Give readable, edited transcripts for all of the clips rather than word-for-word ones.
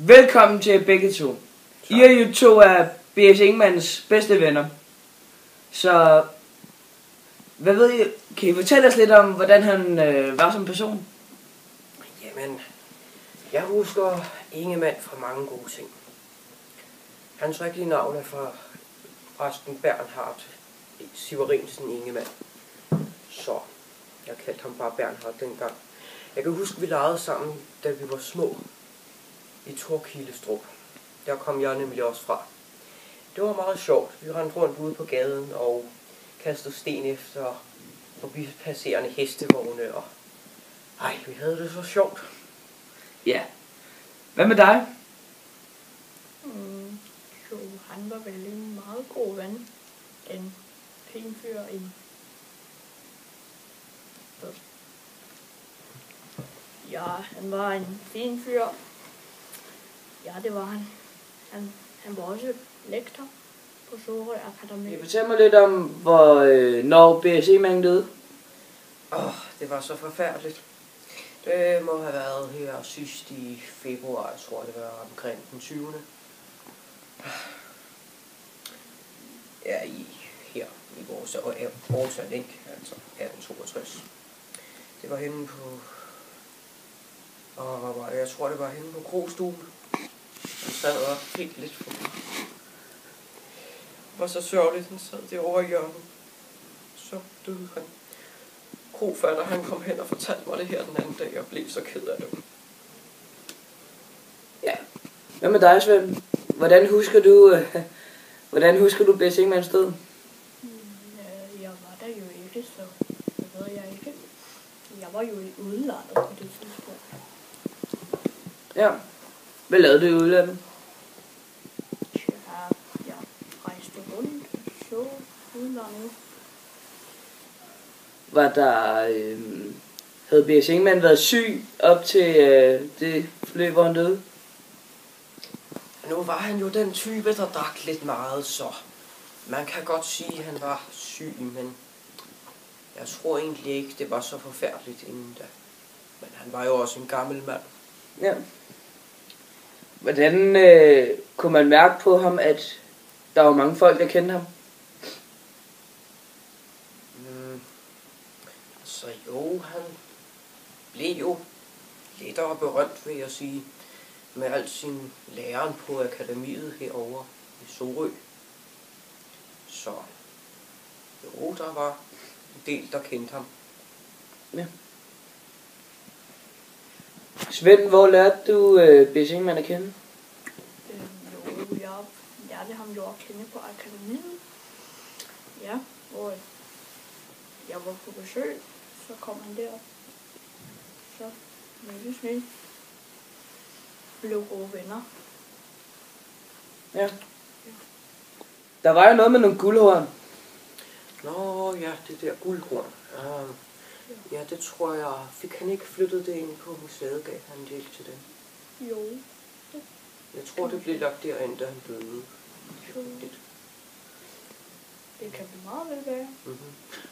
Velkommen til begge to. I er jo to af B.S. Ingemanns bedste venner. Så, hvad ved I? Kan I fortælle os lidt om, hvordan han var som person? Jamen, jeg husker Ingemann fra mange gode ting. Hans rigtige navn er fra præsten Bernhard Severinsen Ingemann. Så jeg kaldte ham bare Bernhard dengang. Jeg kan huske, vi legede sammen, da vi var små i Torkildestrup. Der kom jeg nemlig også fra. Det var meget sjovt. Vi rendte rundt ude på gaden og kastede sten efter forbi passerende hestevogne. Og vi havde det så sjovt. Ja. Hvad med dig? Jo, han var vel en meget god ven. En pæn fyr, Ja, han var en fin fyr. Ja, det var han. Han var også lektor på Sorø Akademi. Kan I fortælle mig lidt om, når B.S. Ingemann døde? Det var så forfærdeligt. Det må have været her sidst i februar, jeg tror det var omkring den 20. Ja, her i vores årstal, ikke? Altså 1862. Det var henne på... jeg tror det var henne på Krogstuen. Han sad op helt lidt for mig. Det var så sørgeligt, han sad derovre i hjørnet. Så døde han. Krofatter, han kom hen og fortalte mig det her den anden dag, og blev så ked af det. Ja. Hvad med dig, Svend? Hvordan husker du B.S. Ingemanns død? Jeg var der jo ikke, så det ved jeg ikke. Jeg var jo i udlandet på det tidspunkt. Ja. Hvad lavede du i udlandet? Jeg rejste rundt, så udlandet. Var der... havde B.S. Ingemann været syg op til det forløb, hvor han døde? Nu var han jo den type, der drak lidt meget, så man kan godt sige, at han var syg, men jeg tror egentlig ikke, det var så forfærdeligt inden da. Men han var jo også en gammel mand. Ja. Hvordan kunne man mærke på ham, at der var mange folk, der kendte ham? Så jo, han blev jo lettere berømt, vil jeg sige, med al sin læren på akademiet herovre i Sorø. Så jo, der var en del, der kendte ham. Ja. Svend, hvor lærte du B.S. Ingemann at kende? Jeg lærte ham jo at kende på akademiet. Ja, hvor jeg var på besøg, så kom han derop. Så mødtes vi. Blev gode venner. Ja. Der var jo noget med nogle guldhorn. Nå ja, det der guldhorn. Ja, det tror jeg. Fik han ikke flyttet det ind på museet, gav han det ikke til den? Jo. Jeg tror, det blev lagt derind, da han døde. Det kan det meget vel være.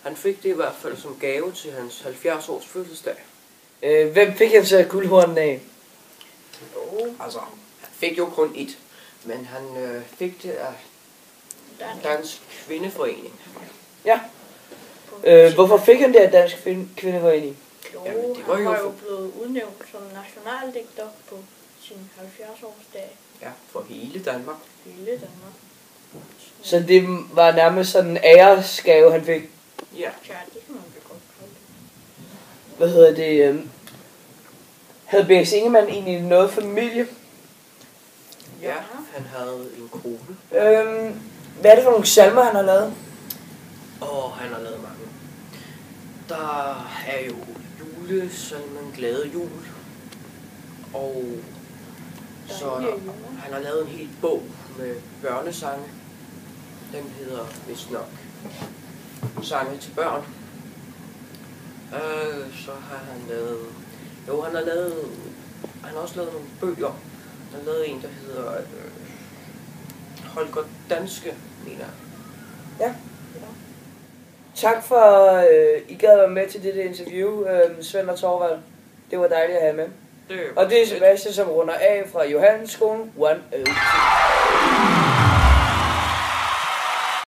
Han fik det i hvert fald som gave til hans 70 års fødselsdag. Hvem fik han så guldhornen af? Jo, altså, han fik jo kun ét. Men han fik det af Dansk Kvindeforening. Ja. Hvorfor fik han det af Dansk Kvindeforening? Jo, Jamen, det han var jo var jo blevet udnævnt som nationaldigter på sin 70-årsdag. Ja, for hele Danmark. Hele Danmark. Så det var nærmest sådan en æresgave, han fik? Ja. Ja, det kan man vel godt kalde det. Hvad hedder det? Havde B.S. Ingemann egentlig noget familie? Ja, han havde en kone. Hvad er det for nogle salmer, han har lavet? Han har lavet mange. Der er jo julesalmen Glade Jul. Og så han har lavet en hel bog med børnesange. Den hedder vist nok Sange til børn. Så har han lavet... Jo, han har også lavet nogle bøger. Han har lavet en, der hedder Holger Danske, mener jeg. Ja. Tak for, I gad være med til dette interview, Svend og Torvald. Det var dejligt at have med. Det Og det er Sebastian, som runder af fra Johannesskolen 102.